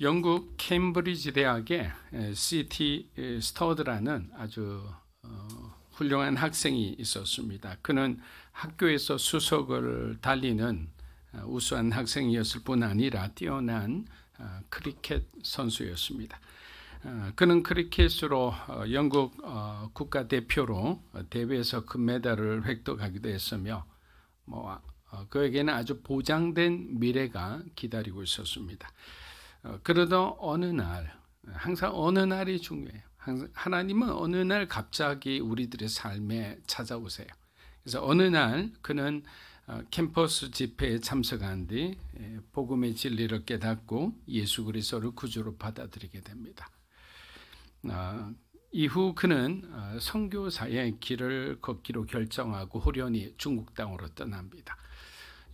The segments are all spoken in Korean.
영국 케임브리지 대학의 C.T. 스터드라는 아주 훌륭한 학생이 있었습니다. 그는 학교에서 수석을 달리는 우수한 학생이었을 뿐 아니라 뛰어난 크리켓 선수였습니다. 그는 크리켓으로 영국 국가대표로 대회에서 금메달을 획득하기도 했으며 그에게는 아주 보장된 미래가 기다리고 있었습니다. 그러던 어느 날, 항상 어느 날이 중요해요. 하나님은 어느 날 갑자기 우리들의 삶에 찾아오세요. 그래서 어느 날 그는 캠퍼스 집회에 참석한 뒤 복음의 진리를 깨닫고 예수 그리스도를 구주로 받아들이게 됩니다. 이후 그는 선교사의 길을 걷기로 결정하고 호련히 중국 땅으로 떠납니다.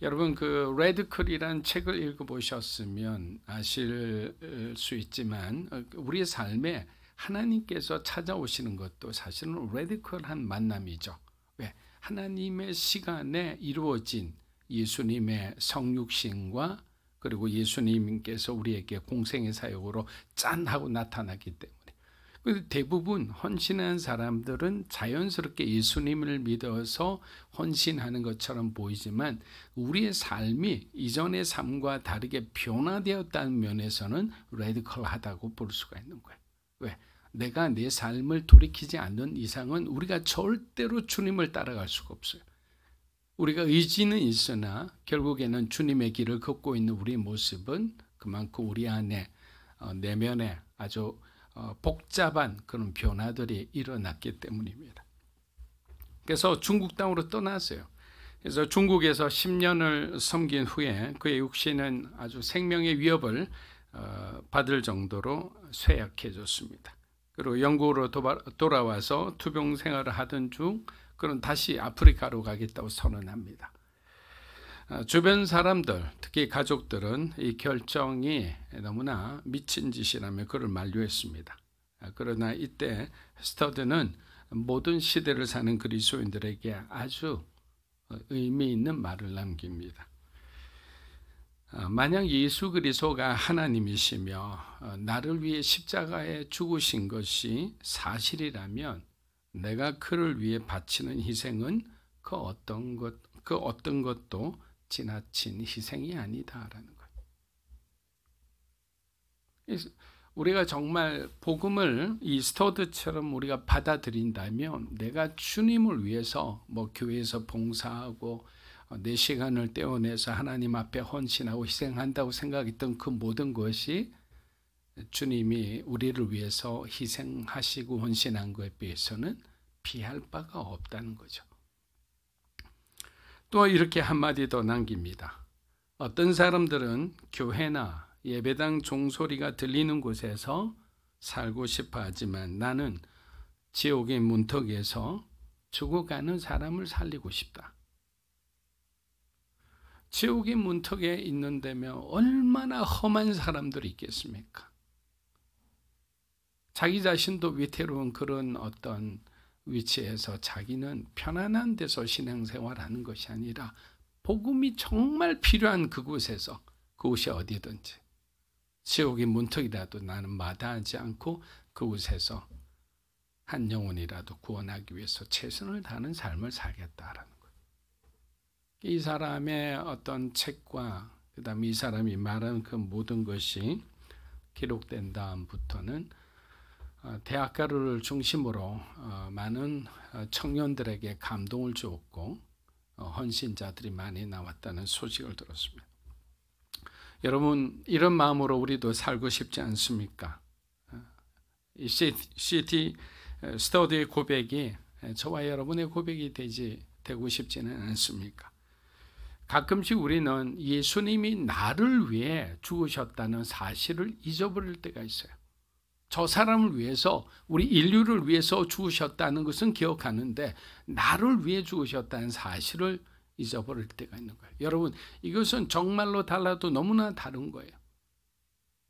여러분 그 레드컬이라는 책을 읽어보셨으면 아실 수 있지만 우리의 삶에 하나님께서 찾아오시는 것도 사실은 레디컬한 만남이죠. 왜? 하나님의 시간에 이루어진 예수님의 성육신과 그리고 예수님께서 우리에게 공생의 사역으로 짠 하고 나타나기 때문에. 대부분 헌신한 사람들은 자연스럽게 예수님을 믿어서 헌신하는 것처럼 보이지만 우리의 삶이 이전의 삶과 다르게 변화되었다는 면에서는 레디컬하다고 볼 수가 있는 거예요. 왜? 내가 내 삶을 돌이키지 않는 이상은 우리가 절대로 주님을 따라갈 수가 없어요. 우리가 의지는 있으나 결국에는 주님의 길을 걷고 있는 우리의 모습은 그만큼 우리 안에 내면에 아주 복잡한 그런 변화들이 일어났기 때문입니다. 그래서 중국 땅으로 떠났어요. 그래서 중국에서 10년을 섬긴 후에 그의 육신은 아주 생명의 위협을 받을 정도로 쇠약해졌습니다. 그리고 영국으로 돌아와서 투병 생활을 하던 중 그는 다시 아프리카로 가겠다고 선언합니다. 주변 사람들, 특히 가족들은 이 결정이 너무나 미친 짓이라며 그를 만류했습니다. 그러나 이때 스터드는 모든 시대를 사는 그리스도인들에게 아주 의미 있는 말을 남깁니다. 만약 예수 그리스도가 하나님이시며 나를 위해 십자가에 죽으신 것이 사실이라면 내가 그를 위해 바치는 희생은 그 어떤 것도 지나친 희생이 아니다라는 거예요. 우리가 정말 복음을 이 스터드처럼 우리가 받아들인다면 내가 주님을 위해서 교회에서 봉사하고 내 시간을 떼어내서 하나님 앞에 헌신하고 희생한다고 생각했던 그 모든 것이 주님이 우리를 위해서 희생하시고 헌신한 것에 비해서는 비할 바가 없다는 거죠. 또 이렇게 한마디 더 남깁니다. 어떤 사람들은 교회나 예배당 종소리가 들리는 곳에서 살고 싶어 하지만 나는 지옥의 문턱에서 죽어가는 사람을 살리고 싶다. 지옥의 문턱에 있는다면 얼마나 험한 사람들이 있겠습니까? 자기 자신도 위태로운 그런 어떤 위치에서 자기는 편안한 데서 신앙생활하는 것이 아니라 복음이 정말 필요한 그곳에서, 그곳이 어디든지 지옥의 문턱이라도 나는 마다하지 않고 그곳에서 한 영혼이라도 구원하기 위해서 최선을 다하는 삶을 살겠다라는 거예요. 이 사람의 어떤 책과 그다음에 이 사람이 말하는 그 모든 것이 기록된 다음부터는 대학가를 중심으로 많은 청년들에게 감동을 주었고 헌신자들이 많이 나왔다는 소식을 들었습니다. 여러분 이런 마음으로 우리도 살고 싶지 않습니까? 이 C.T. 스터드의 고백이 저와 여러분의 고백이 되고 싶지는 않습니까? 가끔씩 우리는 예수님이 나를 위해 죽으셨다는 사실을 잊어버릴 때가 있어요. 저 사람을 위해서, 우리 인류를 위해서 죽으셨다는 것은 기억하는데 나를 위해 죽으셨다는 사실을 잊어버릴 때가 있는 거예요. 여러분 이것은 정말로 달라도 너무나 다른 거예요.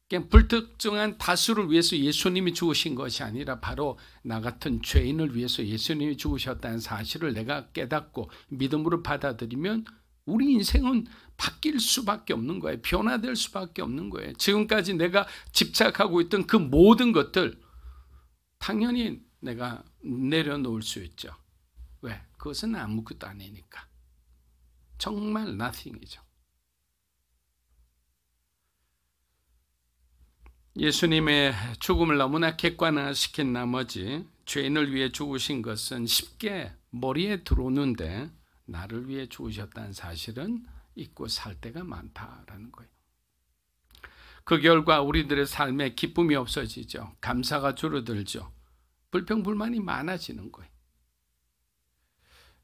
그냥 불특정한 다수를 위해서 예수님이 죽으신 것이 아니라 바로 나 같은 죄인을 위해서 예수님이 죽으셨다는 사실을 내가 깨닫고 믿음으로 받아들이면 우리 인생은 바뀔 수밖에 없는 거예요. 변화될 수밖에 없는 거예요. 지금까지 내가 집착하고 있던 그 모든 것들 당연히 내가 내려놓을 수 있죠. 왜? 그것은 아무것도 아니니까. 정말 nothing이죠. 예수님의 죽음을 너무나 객관화시킨 나머지 죄인을 위해 죽으신 것은 쉽게 머리에 들어오는데 나를 위해 죽으셨다는 사실은 잊고 살 때가 많다라는 거예요. 그 결과 우리들의 삶에 기쁨이 없어지죠. 감사가 줄어들죠. 불평불만이 많아지는 거예요.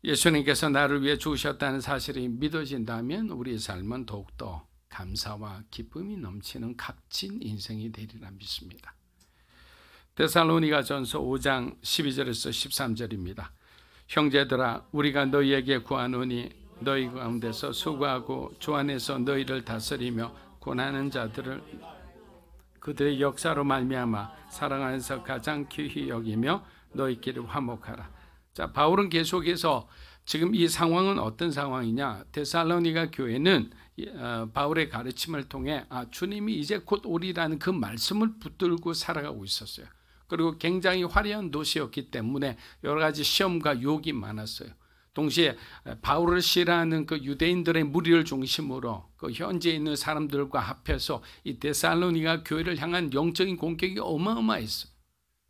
예수님께서 나를 위해 죽으셨다는 사실이 믿어진다면 우리의 삶은 더욱더 감사와 기쁨이 넘치는 값진 인생이 되리라 믿습니다. 데살로니가전서 5장 12절에서 13절입니다. 형제들아 우리가 너희에게 구하노니 너희 가운데서 수고하고 주 안에서 너희를 다스리며 고난하는 자들을 그들의 역사로 말미암아 사랑하면서 가장 귀히 여기며 너희끼리 화목하라. 자, 바울은 계속해서 지금 이 상황은 어떤 상황이냐? 데살로니가 교회는 바울의 가르침을 통해 주님이 이제 곧 오리라는 그 말씀을 붙들고 살아가고 있었어요. 그리고 굉장히 화려한 도시였기 때문에 여러 가지 시험과 유혹이 많았어요. 동시에 바울을 싫어하는 그 유대인들의 무리를 중심으로 그 현지에 있는 사람들과 합해서 이 데살로니가 교회를 향한 영적인 공격이 어마어마했어요.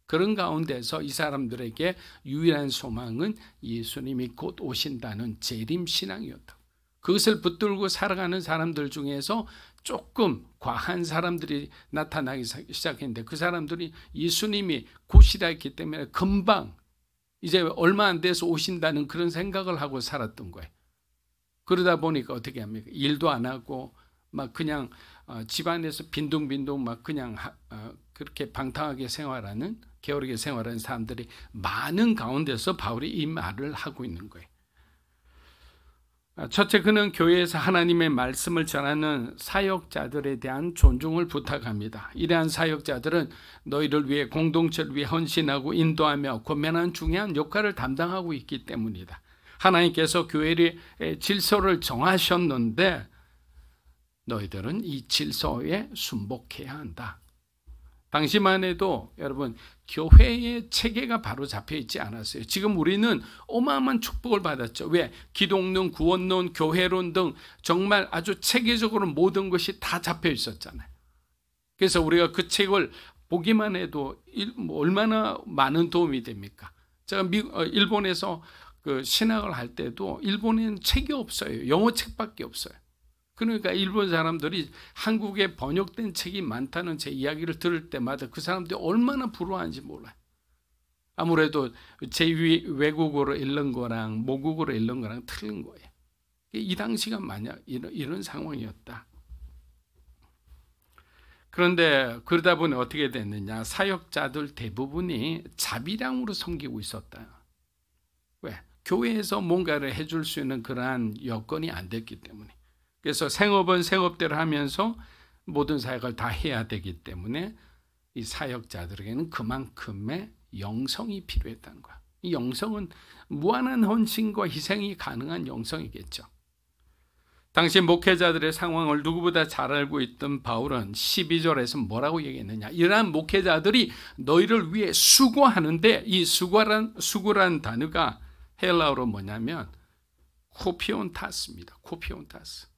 그런 가운데서 이 사람들에게 유일한 소망은 예수님이 곧 오신다는 재림신앙이었다. 그것을 붙들고 살아가는 사람들 중에서 조금 과한 사람들이 나타나기 시작했는데 그 사람들이 예수님이 곧이라 했기 때문에 금방 이제 얼마 안 돼서 오신다는 그런 생각을 하고 살았던 거예요. 그러다 보니까 어떻게 합니까? 일도 안 하고 막 그냥 집안에서 빈둥빈둥 막 그냥 그렇게 방탕하게 생활하는 게으르게 생활하는 사람들이 많은 가운데서 바울이 이 말을 하고 있는 거예요. 첫째, 그는 교회에서 하나님의 말씀을 전하는 사역자들에 대한 존중을 부탁합니다. 이러한 사역자들은 너희를 위해 공동체를 위해 헌신하고 인도하며 권면하는 중요한 역할을 담당하고 있기 때문이다. 하나님께서 교회의 질서를 정하셨는데 너희들은 이 질서에 순복해야 한다. 당시만 해도 여러분 교회의 체계가 바로 잡혀 있지 않았어요. 지금 우리는 어마어마한 축복을 받았죠. 왜? 기독론, 구원론, 교회론 등 정말 아주 체계적으로 모든 것이 다 잡혀 있었잖아요. 그래서 우리가 그 책을 보기만 해도 얼마나 많은 도움이 됩니까? 제가 일본에서 그 신학을 할 때도 일본에는 책이 없어요. 영어 책밖에 없어요. 그러니까 일본 사람들이 한국에 번역된 책이 많다는 제 이야기를 들을 때마다 그 사람들이 얼마나 부러워하는지 몰라요. 아무래도 제 외국어로 읽는 거랑 모국어로 읽는 거랑 틀린 거예요. 이 당시가 만약 이런 상황이었다. 그런데 그러다 보니 어떻게 됐느냐? 사역자들 대부분이 자비량으로 섬기고 있었다. 왜? 교회에서 뭔가를 해줄 수 있는 그러한 여건이 안 됐기 때문에. 그래서 생업은 생업대로 하면서 모든 사역을 다 해야 되기 때문에 이 사역자들에게는 그만큼의 영성이 필요했다는 거야. 이 영성은 무한한 헌신과 희생이 가능한 영성이겠죠. 당시 목회자들의 상황을 누구보다 잘 알고 있던 바울은 12절에서 뭐라고 얘기했느냐? 이러한 목회자들이 너희를 위해 수고하는데 이 수고란 단어가 헬라어로 뭐냐면 코피온타스입니다. 코피온타스.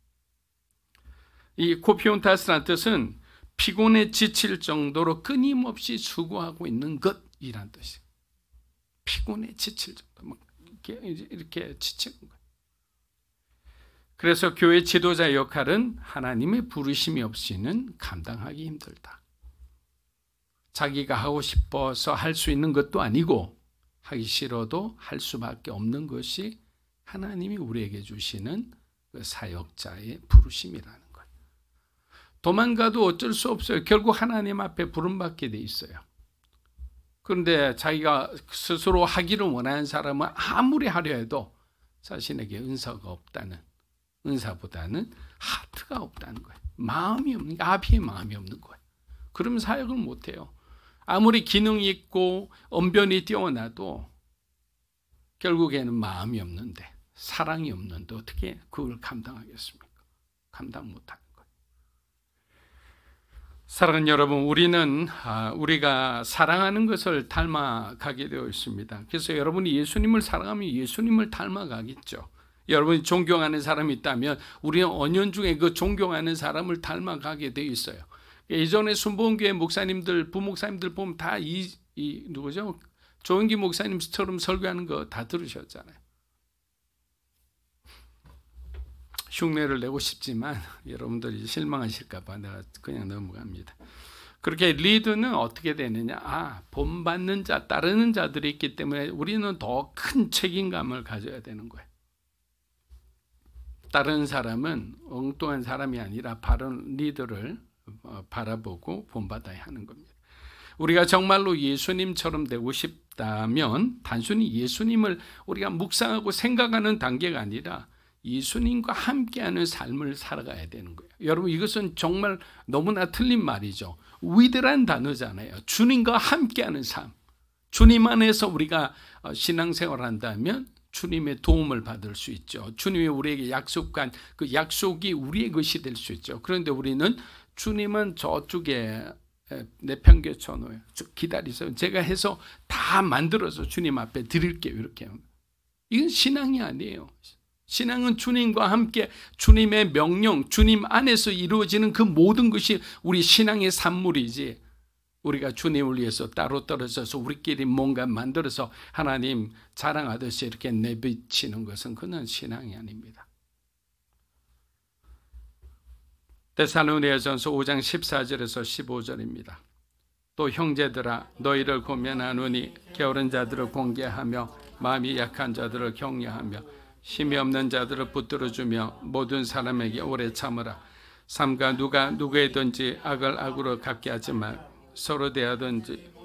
이 코피온타스라는 뜻은 피곤에 지칠 정도로 끊임없이 수고하고 있는 것이란 뜻이에요. 피곤에 지칠 정도, 이렇게 지치는 거예요. 그래서 교회 지도자 역할은 하나님의 부르심이 없이는 감당하기 힘들다. 자기가 하고 싶어서 할 수 있는 것도 아니고 하기 싫어도 할 수밖에 없는 것이 하나님이 우리에게 주시는 그 사역자의 부르심이라는 거예요. 도망가도 어쩔 수 없어요. 결국 하나님 앞에 부름받게 돼 있어요. 그런데 자기가 스스로 하기를 원하는 사람은 아무리 하려 해도 자신에게 은사가 없다는, 은사보다는 하트가 없다는 거예요. 마음이 없는, 아비의 마음이 없는 거예요. 그러면 사역을 못해요. 아무리 기능이 있고 언변이 뛰어나도 결국에는 마음이 없는데 사랑이 없는데 어떻게 그걸 감당하겠습니까? 감당 못하는 거예요. 사랑하는 여러분, 우리가 사랑하는 것을 닮아가게 되어 있습니다. 그래서 여러분이 예수님을 사랑하면 예수님을 닮아가겠죠. 여러분이 존경하는 사람이 있다면 우리는 언연중에 그 존경하는 사람을 닮아가게 되어 있어요. 예전에 순복음교회 목사님들, 부목사님들 보면 다 누구죠? 조은기 목사님처럼 설교하는 거 다 들으셨잖아요. 흉내를 내고 싶지만 여러분들이 실망하실까 봐 내가 그냥 넘어갑니다. 그렇게 리더는 어떻게 되느냐? 본받는 자, 따르는 자들이 있기 때문에 우리는 더 큰 책임감을 가져야 되는 거예요. 따르는 사람은 엉뚱한 사람이 아니라 바른 리더를 바라보고 본받아야 하는 겁니다. 우리가 정말로 예수님처럼 되고 싶다면 단순히 예수님을 우리가 묵상하고 생각하는 단계가 아니라 예수님과 함께하는 삶을 살아가야 되는 거예요. 여러분, 이것은 정말 너무나 틀린 말이죠. 위대한 단어잖아요. 주님과 함께하는 삶. 주님 안에서 우리가 신앙생활을 한다면 주님의 도움을 받을 수 있죠. 주님이 우리에게 약속한 그 약속이 우리의 것이 될 수 있죠. 그런데 우리는 주님은 저쪽에 내팽개쳐 놓아요. 기다리세요. 제가 해서 다 만들어서 주님 앞에 드릴게요. 이렇게. 이건 신앙이 아니에요. 신앙은 주님과 함께 주님의 명령, 주님 안에서 이루어지는 그 모든 것이 우리 신앙의 산물이지, 우리가 주님을 위해서 따로 떨어져서 우리끼리 뭔가 만들어서 하나님 자랑하듯이 이렇게 내비치는 것은 그건 신앙이 아닙니다. 데살로니가전서 5장 14절에서 15절입니다. 또 형제들아, 너희를 고면하노니 게으른 자들을 공개하며 마음이 약한 자들을 격려하며 힘이 없는 자들을 붙들어주며 모든 사람에게 오래 참으라. 삼가 누가 누구에든지 악을 악으로 갚게 하지 말. 서로 대하든지.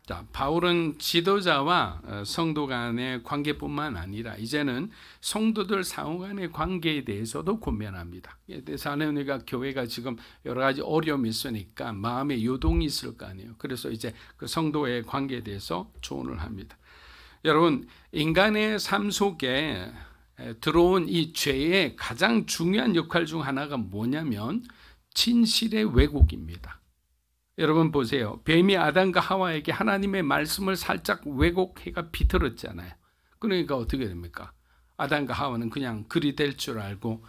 자, 바울은 지도자와 성도 간의 관계뿐만 아니라 이제는 성도들 상호 간의 관계에 대해서도 고면합니다. 데살로니가 교회가 지금 여러 가지 어려움이 있으니까 마음의 요동이 있을 거 아니에요. 그래서 이제 그 성도의 관계에 대해서 조언을 합니다. 여러분, 인간의 삶 속에 들어온 이 죄의 가장 중요한 역할 중 하나가 뭐냐면 진실의 왜곡입니다. 여러분 보세요. 뱀이 아담과 하와에게 하나님의 말씀을 살짝 왜곡해가 비틀었잖아요. 그러니까 어떻게 됩니까? 아담과 하와는 그냥 그리 될 줄 알고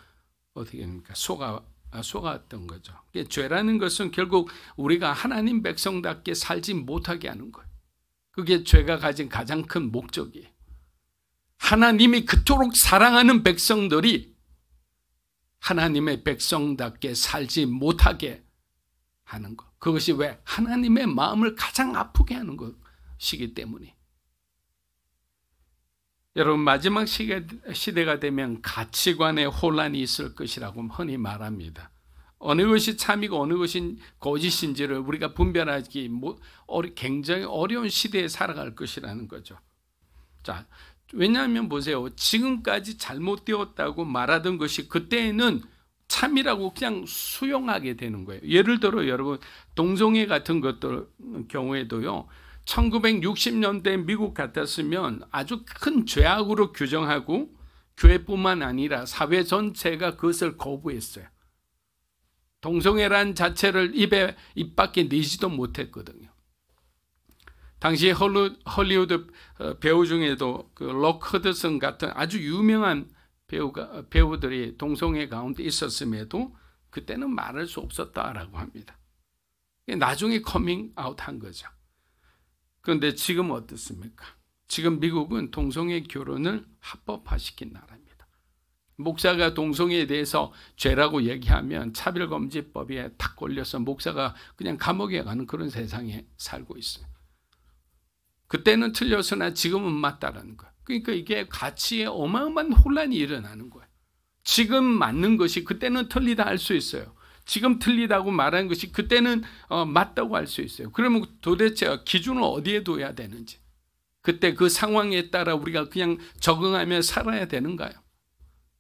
어떻게 됩니까? 속았던 거죠. 죄라는 것은 결국 우리가 하나님 백성답게 살지 못하게 하는 거예요. 그게 죄가 가진 가장 큰 목적이에요. 하나님이 그토록 사랑하는 백성들이 하나님의 백성답게 살지 못하게 하는 것. 그것이 왜? 하나님의 마음을 가장 아프게 하는 것이기 때문에. 여러분, 마지막 시대가 되면 가치관의 혼란이 있을 것이라고 흔히 말합니다. 어느 것이 참이고 어느 것이 거짓인지를 우리가 분별하기 굉장히 어려운 시대에 살아갈 것이라는 거죠. 자, 왜냐하면 보세요. 지금까지 잘못되었다고 말하던 것이 그때에는 참이라고 그냥 수용하게 되는 거예요. 예를 들어 여러분, 동성애 같은 것들 경우에도요. 1960년대 미국 같았으면 아주 큰 죄악으로 규정하고 교회뿐만 아니라 사회 전체가 그것을 거부했어요. 동성애란 자체를 입 밖에 내지도 못했거든요. 당시 헐리우드 배우 중에도 그 록 허드슨 같은 아주 유명한 배우들이 동성애 가운데 있었음에도 그때는 말할 수 없었다라고 합니다. 나중에 커밍아웃 한 거죠. 그런데 지금 어떻습니까? 지금 미국은 동성애 결혼을 합법화시킨 나라입니다. 목사가 동성애에 대해서 죄라고 얘기하면 차별금지법에 탁 걸려서 목사가 그냥 감옥에 가는 그런 세상에 살고 있어요. 그때는 틀렸으나 지금은 맞다라는 거예요. 그러니까 이게 가치에 어마어마한 혼란이 일어나는 거예요. 지금 맞는 것이 그때는 틀리다 할 수 있어요. 지금 틀리다고 말하는 것이 그때는 맞다고 할 수 있어요. 그러면 도대체 기준을 어디에 둬야 되는지, 그때 그 상황에 따라 우리가 그냥 적응하며 살아야 되는가요?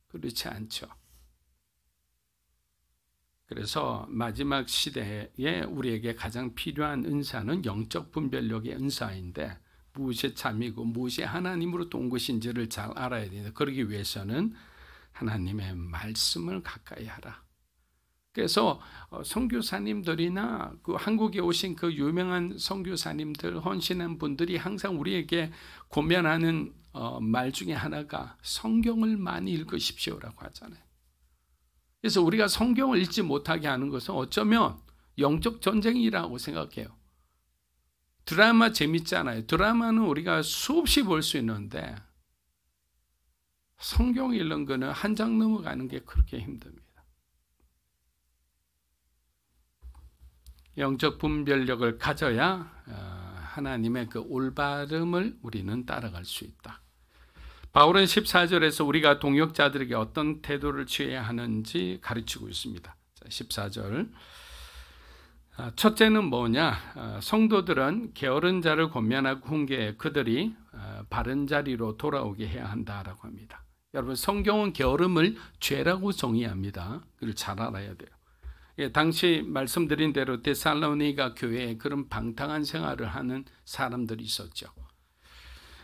그렇지 않죠. 그래서 마지막 시대에 우리에게 가장 필요한 은사는 영적 분별력의 은사인데 무엇이 참이고 무엇이 하나님으로부터 온 것인지를 잘 알아야 된다. 그러기 위해서는 하나님의 말씀을 가까이 하라. 그래서 선교사님들이나 그 한국에 오신 그 유명한 선교사님들, 헌신한 분들이 항상 우리에게 권면하는 말 중에 하나가 성경을 많이 읽으십시오라고 하잖아요. 그래서 우리가 성경을 읽지 못하게 하는 것은 어쩌면 영적 전쟁이라고 생각해요. 드라마 재밌잖아요. 드라마는 우리가 수없이 볼 수 있는데 성경 읽는 거는 한 장 넘어가는 게 그렇게 힘듭니다. 영적 분별력을 가져야 하나님의 그 올바름을 우리는 따라갈 수 있다. 바울은 14절에서 우리가 동역자들에게 어떤 태도를 취해야 하는지 가르치고 있습니다. 14절. 첫째는 뭐냐? 성도들은 게으른 자를 권면하고 훈계해 그들이 바른 자리로 돌아오게 해야 한다라고 합니다. 여러분, 성경은 게으름을 죄라고 정의합니다. 그걸 잘 알아야 돼요. 당시 말씀드린 대로 데살로니가 교회에 그런 방탕한 생활을 하는 사람들이 있었죠.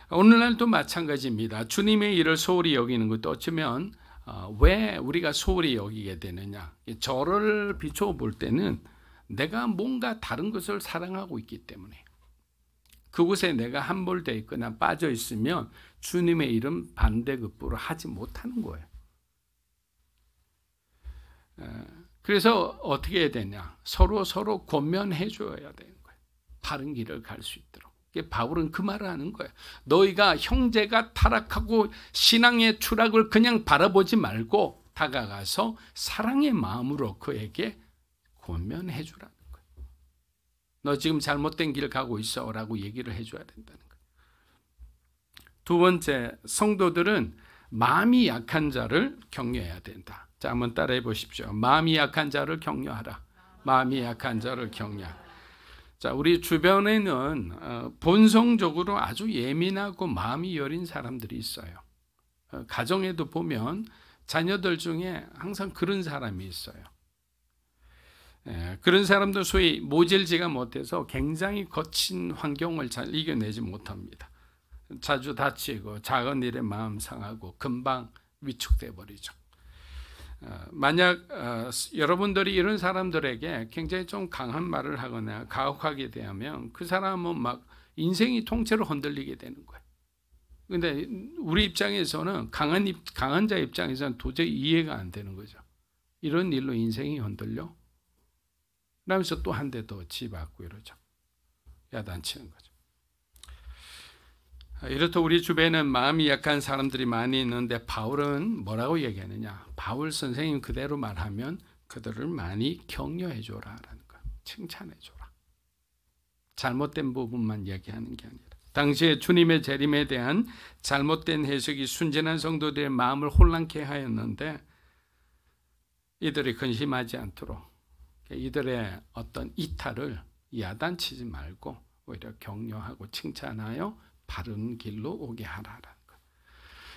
오늘날도 마찬가지입니다. 주님의 일을 소홀히 여기는 것도 어쩌면 왜 우리가 소홀히 여기게 되느냐? 저를 비추어 볼 때는 내가 뭔가 다른 것을 사랑하고 있기 때문에 그곳에 내가 함몰되어 있거나 빠져 있으면 주님의 일은 반대급부로 하지 못하는 거예요. 그래서 어떻게 해야 되냐? 서로 권면해 줘야 되는 거예요. 바른 길을 갈 수 있도록. 바울은 그 말을 하는 거예요. 너희가 형제가 타락하고 신앙의 추락을 그냥 바라보지 말고 다가가서 사랑의 마음으로 그에게 권면해 주라는 거예요. 너 지금 잘못된 길 가고 있어 라고 얘기를 해줘야 된다는 거예요. 두 번째, 성도들은 마음이 약한 자를 격려해야 된다. 자, 한번 따라해 보십시오. 마음이 약한 자를 격려하라. 마음이 약한 자를 격려하라. 자, 우리 주변에는 본성적으로 아주 예민하고 마음이 여린 사람들이 있어요. 가정에도 보면 자녀들 중에 항상 그런 사람이 있어요. 그런 사람도 소위 모질지가 못해서 굉장히 거친 환경을 잘 이겨내지 못합니다. 자주 다치고 작은 일에 마음 상하고 금방 위축돼 버리죠. 만약 여러분들이 이런 사람들에게 굉장히 좀 강한 말을 하거나 가혹하게 대하면 그 사람은 막 인생이 통째로 흔들리게 되는 거예요. 그런데 우리 입장에서는 강한 자 입장에서는 도저히 이해가 안 되는 거죠. 이런 일로 인생이 흔들려? 그러면서 또 한 대 더 치받고 이러죠. 야단치는 거죠. 이렇듯 우리 주변에는 마음이 약한 사람들이 많이 있는데 바울은 뭐라고 얘기하느냐? 바울 선생님 그대로 말하면 그들을 많이 격려해 줘라라는 거예요. 칭찬해 줘라. 잘못된 부분만 얘기하는 게 아니라. 당시에 주님의 재림에 대한 잘못된 해석이 순진한 성도들의 마음을 혼란케 하였는데 이들이 근심하지 않도록 이들의 어떤 이탈을 야단치지 말고 오히려 격려하고 칭찬하여 바른 길로 오게 하라라는 거예요.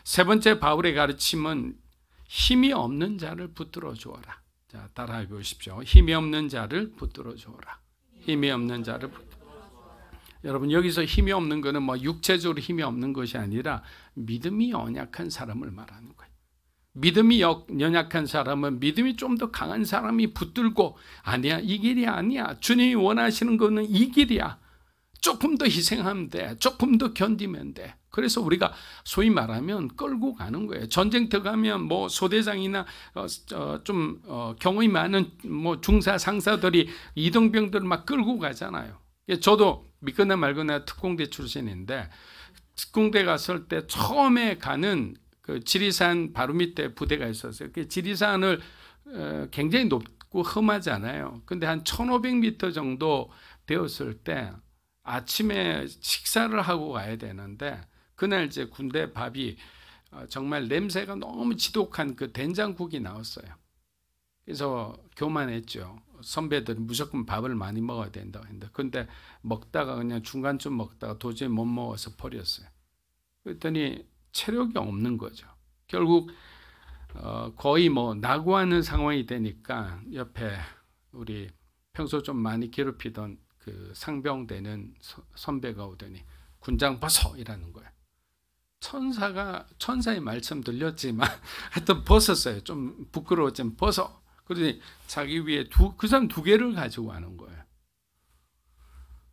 세 번째 바울의 가르침은 힘이 없는 자를 붙들어 주어라. 자, 따라해 보십시오. 힘이 없는 자를 붙들어 주어라. 힘이 없는 자를 여러분, 여기서 힘이 없는 것은 뭐 육체적으로 힘이 없는 것이 아니라 믿음이 연약한 사람을 말하는 거예요. 믿음이 연약한 사람은 믿음이 좀 더 강한 사람이 붙들고 아니야, 이 길이 아니야. 주님이 원하시는 거는 이 길이야. 조금 더 희생하면 돼. 조금 더 견디면 돼. 그래서 우리가 소위 말하면 끌고 가는 거예요. 전쟁터 가면 뭐 소대장이나 경험이 많은 뭐 중사 상사들이 이등병들을 막 끌고 가잖아요. 저도 믿거나 말거나 특공대 출신인데 특공대 갔을 때 처음에 가는 그 지리산 바로 밑에 부대가 있었어요. 그 지리산을 굉장히 높고 험하잖아요. 근데 한 1500m 정도 되었을 때 아침에 식사를 하고 가야 되는데 그날 이제 군대 밥이 정말 냄새가 너무 지독한 그 된장국이 나왔어요. 그래서 교만했죠. 선배들이 무조건 밥을 많이 먹어야 된다고 했는데 근데 먹다가 그냥 중간쯤 먹다가 도저히 못 먹어서 버렸어요. 그랬더니 체력이 없는 거죠. 결국 거의 뭐 낙오하는 상황이 되니까 옆에 우리 평소 좀 많이 괴롭히던 그 상병되는 선배가 오더니 군장 벗어 이라는 거예요. 천사의 말씀 들렸지만 하여튼 벗었어요. 좀 부끄러웠지만 벗어. 그러니 자기 위에 그 사람 2개를 가지고 가는 거예요.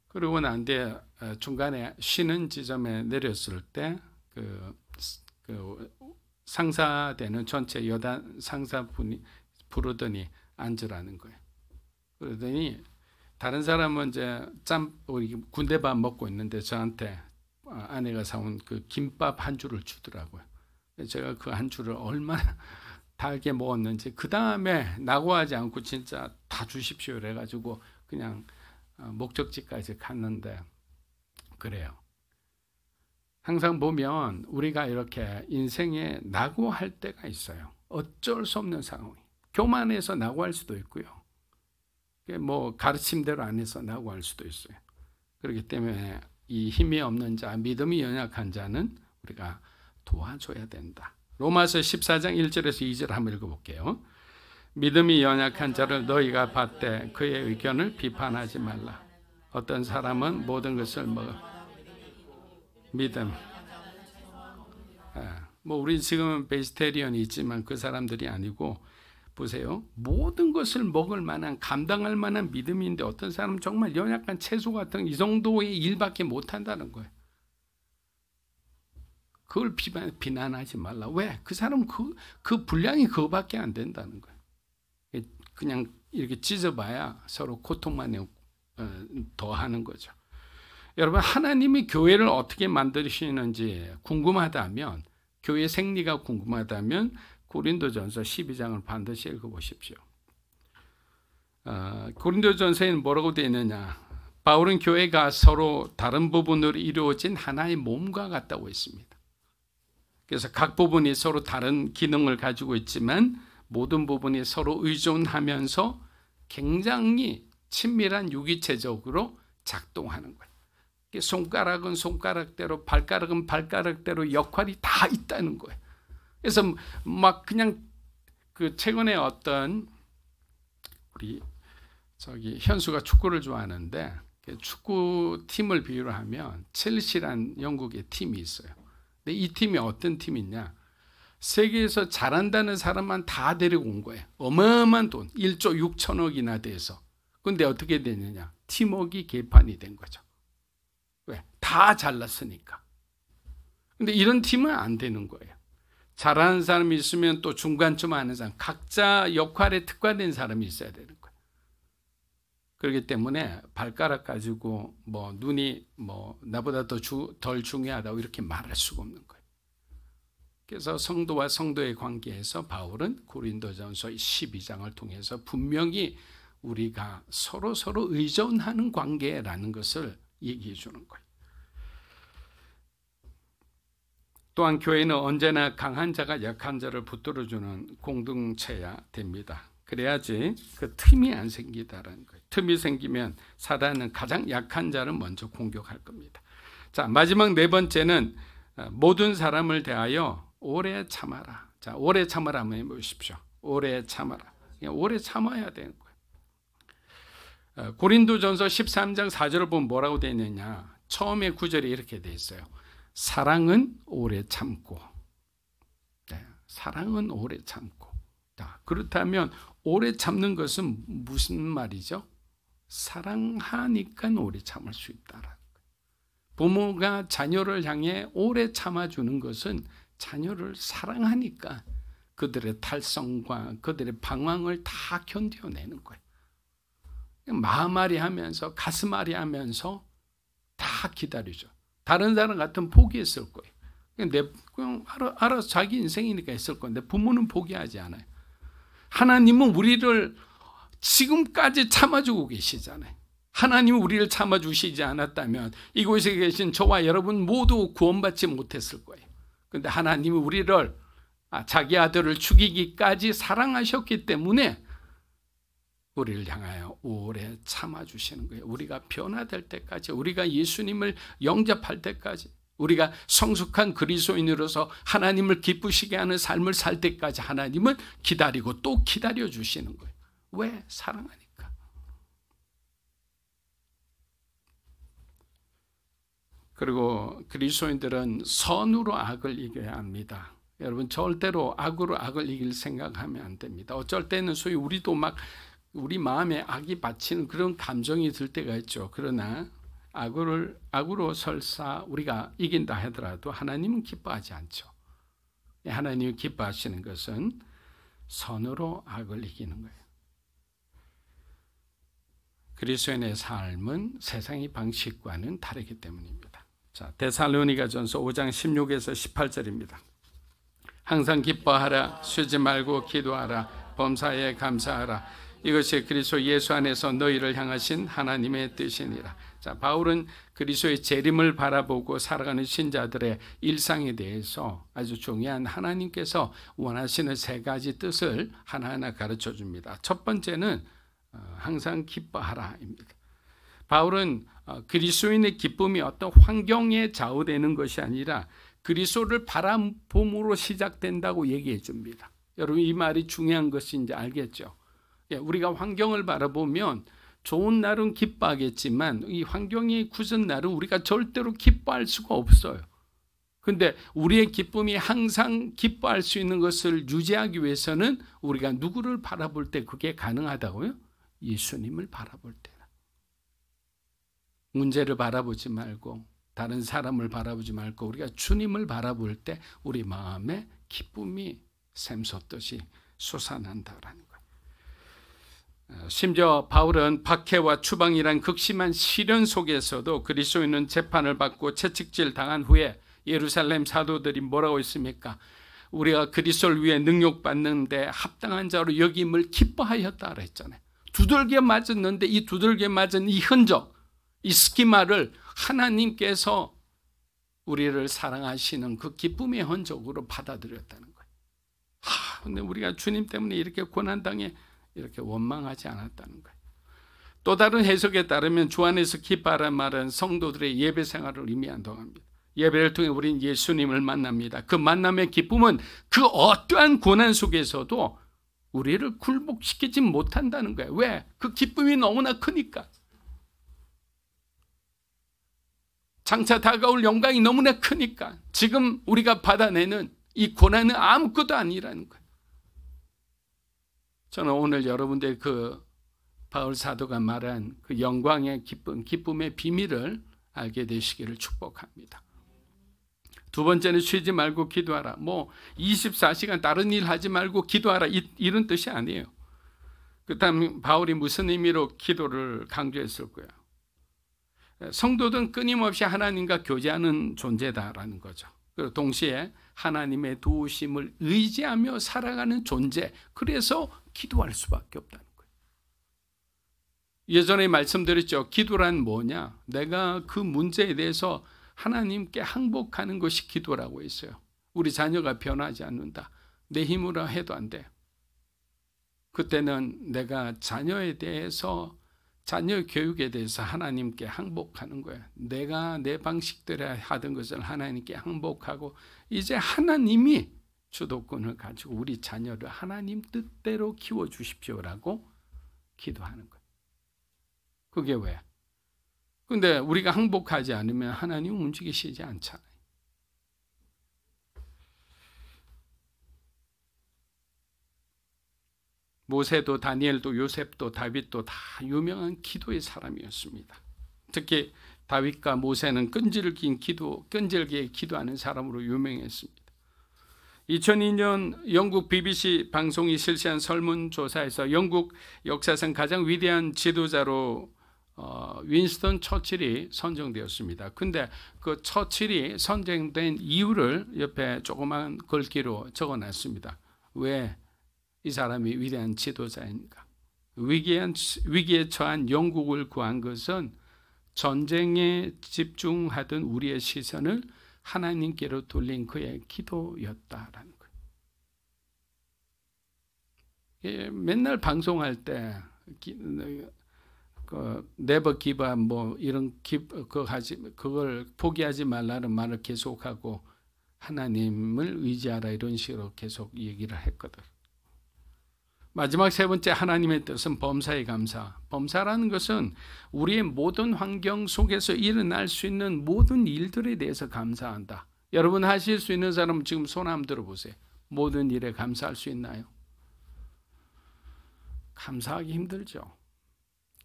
그러고 난 뒤에 중간에 쉬는 지점에 내렸을 때 그 상사되는 전체 여단 상사분이 부르더니 앉으라는 거예요. 그러더니 다른 사람은 이제 우리 군대밥 먹고 있는데 저한테 아내가 사온 그 김밥 한 줄을 주더라고요. 제가 그 한 줄을 얼마나 달게 먹었는지 그 다음에 낙오하지 않고 진짜 다 주십시오 그래가지고 그냥 목적지까지 갔는데 그래요. 항상 보면 우리가 이렇게 인생에 낙오할 때가 있어요. 어쩔 수 없는 상황이. 교만해서 낙오할 수도 있고요. 뭐 가르침대로 안 해서 낙오할 수도 있어요. 그렇기 때문에 이 힘이 없는 자, 믿음이 연약한 자는 우리가 도와줘야 된다. 로마서 14장 1절에서 2절 한번 읽어볼게요. 믿음이 연약한 자를 너희가 받되 그의 의견을 비판하지 말라. 어떤 사람은 모든 것을 믿음. 뭐 우리 지금 베지테리언이 있지만 그 사람들이 아니고 보세요. 모든 것을 먹을 만한 감당할 만한 믿음인데 어떤 사람은 정말 연약한 채소 같은 이 정도의 일밖에 못한다는 거예요. 그걸 비난하지 말라. 왜? 그 사람은 그 분량이 그거밖에 안 된다는 거예요. 그냥 이렇게 찢어봐야 서로 고통만 더 하는 거죠. 여러분 하나님이 교회를 어떻게 만드시는지 궁금하다면 교회 생리가 궁금하다면 고린도전서 12장을 반드시 읽어보십시오. 고린도전서에는 뭐라고 되어 있느냐. 바울은 교회가 서로 다른 부분으로 이루어진 하나의 몸과 같다고 했습니다. 그래서 각 부분이 서로 다른 기능을 가지고 있지만 모든 부분이 서로 의존하면서 굉장히 친밀한 유기체적으로 작동하는 거예요. 손가락은 손가락대로 발가락은 발가락대로 역할이 다 있다는 거예요. 그래서 막 그냥 그 최근에 어떤 우리 현수가 축구를 좋아하는데 축구 팀을 비유로 하면 첼시란 영국의 팀이 있어요. 근데 이 팀이 어떤 팀이냐? 세계에서 잘한다는 사람만 다 데리고 온 거예요. 어마어마한 돈, 1조 6천억이나 돼서. 근데 어떻게 되느냐? 팀워크 개판이 된 거죠. 왜? 다 잘났으니까. 근데 이런 팀은 안 되는 거예요. 잘하는 사람이 있으면 또 중간쯤 하는 사람, 각자 역할에 특화된 사람이 있어야 되는 거예요. 그렇기 때문에 발가락 가지고 뭐 눈이 뭐 나보다 덜 중요하다고 이렇게 말할 수가 없는 거예요. 그래서 성도와 성도의 관계에서 바울은 고린도전서 12장을 통해서 분명히 우리가 서로 의존하는 관계라는 것을 얘기해 주는 거예요. 또한 교회는 언제나 강한 자가 약한 자를 붙들어주는 공동체야 됩니다. 그래야지 그 틈이 안 생기다라는 거예요. 틈이 생기면 사단은 가장 약한 자를 먼저 공격할 겁니다. 자, 마지막 4번째는 모든 사람을 대하여 오래 참아라. 자, 오래 참아라 한번 해보십시오. 오래 참아라. 오래 참아야 되는 거예요. 고린도전서 13장 4절을 보면 뭐라고 되어 있느냐. 처음에 9절에 이렇게 되어 있어요. 사랑은 오래 참고. 네, 사랑은 오래 참고. 자, 그렇다면 오래 참는 것은 무슨 말이죠? 사랑하니까 오래 참을 수 있다라는 거예요. 부모가 자녀를 향해 오래 참아주는 것은 자녀를 사랑하니까 그들의 탈성과 그들의 방황을 다 견뎌내는 거예요. 마음앓이 하면서 가슴앓이 하면서 다 기다리죠. 다른 사람 같으면 포기했을 거예요. 그냥 알아서 자기 인생이니까 했을 건데 부모는 포기하지 않아요. 하나님은 우리를 지금까지 참아주고 계시잖아요. 하나님은 우리를 참아주시지 않았다면 이곳에 계신 저와 여러분 모두 구원받지 못했을 거예요. 그런데 하나님이 우리를 자기 아들을 죽이기까지 사랑하셨기 때문에 우리를 향하여 오래 참아주시는 거예요. 우리가 변화될 때까지, 우리가 예수님을 영접할 때까지, 우리가 성숙한 그리스도인으로서 하나님을 기쁘시게 하는 삶을 살 때까지 하나님은 기다리고 또 기다려주시는 거예요. 왜? 사랑하니까. 그리고 그리스도인들은 선으로 악을 이겨야 합니다. 여러분 절대로 악으로 악을 이길 생각하면 안 됩니다. 어쩔 때는 소위 우리도 막 우리 마음에 악이 받치는 그런 감정이 들 때가 있죠. 그러나 악으로 설사 우리가 이긴다 하더라도 하나님은 기뻐하지 않죠. 하나님이 기뻐하시는 것은 선으로 악을 이기는 거예요. 그리스도인의 삶은 세상의 방식과는 다르기 때문입니다. 자, 데살로니가전서 5장 16에서 18절입니다. 항상 기뻐하라, 쉬지 말고 기도하라, 범사에 감사하라. 이것이 그리스도 예수 안에서 너희를 향하신 하나님의 뜻이니라. 자, 바울은 그리스도의 재림을 바라보고 살아가는 신자들의 일상에 대해서 아주 중요한 하나님께서 원하시는 세 가지 뜻을 하나하나 가르쳐 줍니다. 첫 번째는 항상 기뻐하라입니다. 바울은 그리스도인의 기쁨이 어떤 환경에 좌우되는 것이 아니라 그리스도를 바라봄으로 시작된다고 얘기해 줍니다. 여러분 이 말이 중요한 것인지 알겠죠? 우리가 환경을 바라보면 좋은 날은 기뻐하겠지만 이 환경이 굳은 날은 우리가 절대로 기뻐할 수가 없어요. 근데 우리의 기쁨이 항상 기뻐할 수 있는 것을 유지하기 위해서는 우리가 누구를 바라볼 때 그게 가능하다고요? 예수님을 바라볼 때다. 문제를 바라보지 말고 다른 사람을 바라보지 말고 우리가 주님을 바라볼 때 우리 마음에 기쁨이 샘솟듯이 솟아난다라는 거예요. 심지어 바울은 박해와 추방이란 극심한 시련 속에서도 그리스도인은 재판을 받고 채찍질 당한 후에 예루살렘 사도들이 뭐라고 했습니까? 우리가 그리스도를 위해 능욕받는데 합당한 자로 여김을 기뻐하였다 그랬잖아요. 두들겨 맞았는데 이 두들겨 맞은 이 흔적, 이 스키마를 하나님께서 우리를 사랑하시는 그 기쁨의 흔적으로 받아들였다는 거예요. 근데 우리가 주님 때문에 이렇게 고난당해 이렇게 원망하지 않았다는 거예요. 또 다른 해석에 따르면 주 안에서 기뻐하라는 말은 성도들의 예배 생활을 의미한다고 합니다. 예배를 통해 우리는 예수님을 만납니다. 그 만남의 기쁨은 그 어떠한 고난 속에서도 우리를 굴복시키지 못한다는 거예요. 왜? 그 기쁨이 너무나 크니까. 장차 다가올 영광이 너무나 크니까. 지금 우리가 받아내는 이 고난은 아무것도 아니라는 거예요. 저는 오늘 여러분들 그 바울 사도가 말한 그 영광의 기쁨, 기쁨의 비밀을 알게 되시기를 축복합니다. 두 번째는 쉬지 말고 기도하라. 24시간 다른 일 하지 말고 기도하라 이런 뜻이 아니에요. 그다음 바울이 무슨 의미로 기도를 강조했을 거예요. 성도들은 끊임없이 하나님과 교제하는 존재다라는 거죠. 그리고 동시에 하나님의 도우심을 의지하며 살아가는 존재. 그래서 기도할 수밖에 없다는 거예요. 예전에 말씀드렸죠. 기도란 뭐냐? 내가 그 문제에 대해서 하나님께 항복하는 것이 기도라고 했어요. 우리 자녀가 변하지 않는다. 내 힘으로 해도 안 돼. 그때는 내가 자녀에 대해서 자녀 교육에 대해서 하나님께 항복하는 거야. 내가 내 방식대로 하던 것을 하나님께 항복하고 이제 하나님이 주도권을 가지고 우리 자녀를 하나님 뜻대로 키워주십시오라고 기도하는 거야. 그게 왜? 근데 우리가 항복하지 않으면 하나님 움직이시지 않잖아요. 모세도 다니엘도 요셉도 다윗도 다 유명한 기도의 사람이었습니다. 특히 다윗과 모세는 끈질기게 기도하는 사람으로 유명했습니다. 2002년 영국 BBC 방송이 실시한 설문조사에서 영국 역사상 가장 위대한 지도자로 윈스턴 처칠이 선정되었습니다. 근데 그 처칠이 선정된 이유를 옆에 조그만 글귀로 적어놨습니다. 왜 이 사람이 위대한 지도자인가? 위기에 처한 영국을 구한 것은 전쟁에 집중하던 우리의 시선을 하나님께로 돌린 그의 기도였다라는 거예요. 맨날 방송할 때 네버 기브업 이런 그걸 포기하지 말라는 말을 계속하고 하나님을 의지하라 이런 식으로 계속 얘기를 했거든. 마지막 세 번째, 하나님의 뜻은 범사에 감사. 범사라는 것은 우리의 모든 환경 속에서 일어날 수 있는 모든 일들에 대해서 감사한다. 여러분 하실 수 있는 사람은 지금 손 한번 들어보세요. 모든 일에 감사할 수 있나요? 감사하기 힘들죠.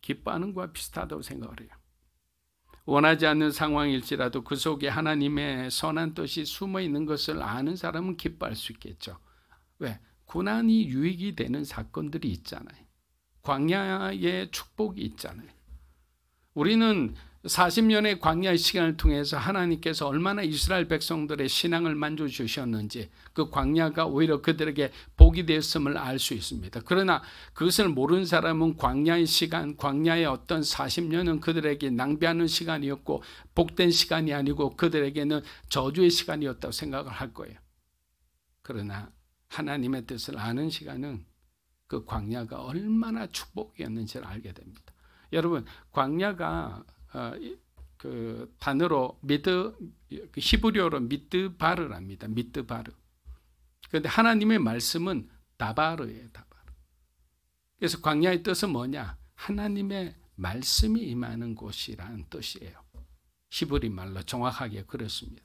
기뻐하는 것과 비슷하다고 생각을 해요. 원하지 않는 상황일지라도 그 속에 하나님의 선한 뜻이 숨어 있는 것을 아는 사람은 기뻐할 수 있겠죠. 왜? 고난이 유익이 되는 사건들이 있잖아요. 광야의 축복이 있잖아요. 우리는 40년의 광야의 시간을 통해서 하나님께서 얼마나 이스라엘 백성들의 신앙을 만져주셨는지, 그 광야가 오히려 그들에게 복이 되었음을 알 수 있습니다. 그러나 그것을 모르는 사람은 광야의 시간, 광야의 어떤 40년은 그들에게 낭비하는 시간이었고 복된 시간이 아니고 그들에게는 저주의 시간이었다고 생각을 할 거예요. 그러나 하나님의 뜻을 아는 시간은 그 광야가 얼마나 축복이었는지를 알게 됩니다. 여러분, 광야가 그 단어로 히브리어로 미드바르랍니다. 미드바르. 그런데 하나님의 말씀은 다바르예요. 다바르. 그래서 광야의 뜻은 뭐냐? 하나님의 말씀이 임하는 곳이라는 뜻이에요. 히브리 말로 정확하게 그렇습니다.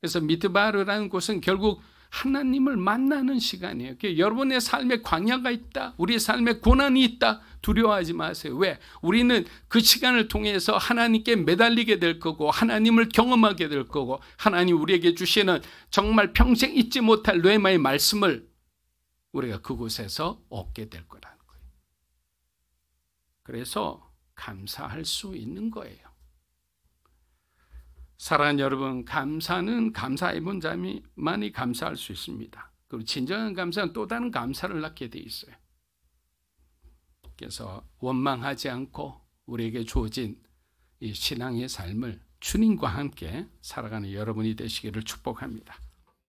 그래서 미드바르라는 곳은 결국 하나님을 만나는 시간이에요. 여러분의 삶에 광야가 있다, 우리의 삶에 고난이 있다, 두려워하지 마세요. 왜? 우리는 그 시간을 통해서 하나님께 매달리게 될 거고 하나님을 경험하게 될 거고 하나님 우리에게 주시는 정말 평생 잊지 못할 르마의 말씀을 우리가 그곳에서 얻게 될 거라는 거예요. 그래서 감사할 수 있는 거예요. 사랑하는 여러분, 감사는 감사해본 자만이 감사할 수 있습니다. 그리고 진정한 감사는 또 다른 감사를 낳게 돼 있어요. 그래서 원망하지 않고 우리에게 주어진 이 신앙의 삶을 주님과 함께 살아가는 여러분이 되시기를 축복합니다.